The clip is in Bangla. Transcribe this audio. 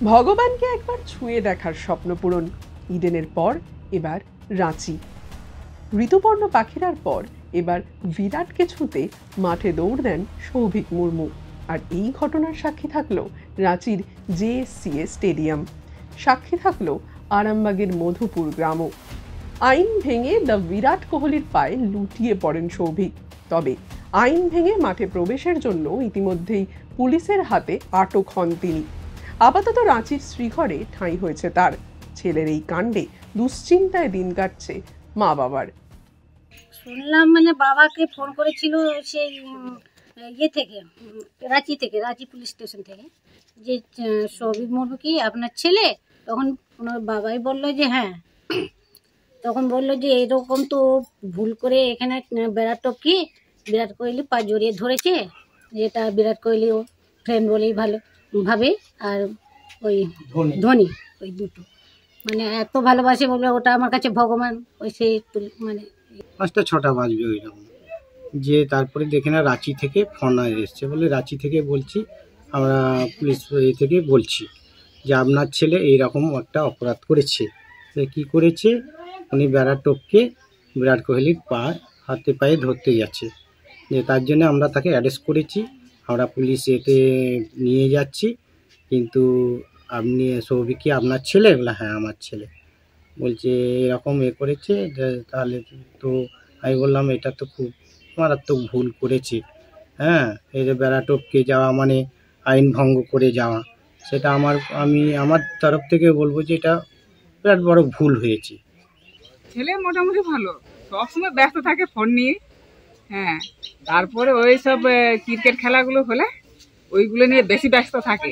ভগবানকে একবার ছুঁয়ে দেখার স্বপ্ন পূরণ। ইডেনের পর এবার রাঁচি। ঋতুপর্ণ পাখিরার পর এবার বিরাটকে ছুঁতে মাঠে দৌড় দেন সৌভিক মুর্মু। আর এই ঘটনার সাক্ষী থাকলো রাঁচির জেএসসিএ স্টেডিয়াম, সাক্ষী থাকলো আরামবাগের মধুপুর গ্রামও। আইন ভেঙে দ্য বিরাট কোহলির পায়ে লুটিয়ে পড়েন সৌভিক। তবে আইন ভেঙে মাঠে প্রবেশের জন্য ইতিমধ্যেই পুলিশের হাতে আটক হন তিনি। আপাতত রাঁচির শ্রীঘরে ঠাঁই হয়েছে তার। ছেলের এই কাণ্ডে দুশ্চিন্তায় দিন কাটছে মা বাবার। শুনলাম মানে বাবাকে ফোন করেছিল সেই থেকে রাঁচি পুলিশ স্টেশন থেকে, যে সৌভিক মুর্মু কি আপনার ছেলে? তখন ওনার বাবাই বললো যে হ্যাঁ। তখন বললো যে এরকম তো ভুল করে এখানে বিরাট কোহলি পা জড়িয়ে ধরেছে, যেটা বিরাট কোহলি ও ফ্রেন্ড বলেই ভালো ভাবে, আর ওই ধোনি, ওই দুটো মানে এত ভালোবাসে, বলবে ওটা আমার কাছে ভগবান। ওই সেই মানে 5টা 6টা বাজবে ওই রকম, যে তারপরে দেখে না রাঁচি থেকে ফোন এসছে, বলে রাঁচি থেকে বলছি, আমরা পুলিশ থেকে বলছি যে আপনার ছেলে এইরকম একটা অপরাধ করেছে। কি করেছে? উনি বিরাট কোহলির হাতে পায়ে ধরতে যাচ্ছে, যে তার জন্য আমরা তাকে অ্যারেস্ট করেছি, আমরা পুলিশ নিয়ে যাচ্ছি। কিন্তু আপনি সৌভিক কি আপনার ছেলে? বলে হ্যাঁ আমার ছেলে। বলছে এরকম করেছে, তাহলে তো আমি বললাম এটা তো খুব মারাত্মক ভুল করেছে। হ্যাঁ, এই যে বেড়াটপকে যাওয়া মানে আইন ভঙ্গ করে যাওয়া, সেটা আমার তরফ থেকে বলবো যে এটা বিরাট বড় ভুল হয়েছে। ছেলে মোটামুটি ভালো, সবসময় ব্যস্ত থাকে ফোন নিয়ে। হ্যাঁ, তারপরে ওই সব ক্রিকেট খেলাগুলো হলে ওইগুলো নিয়ে বেশি ব্যস্ত থাকে।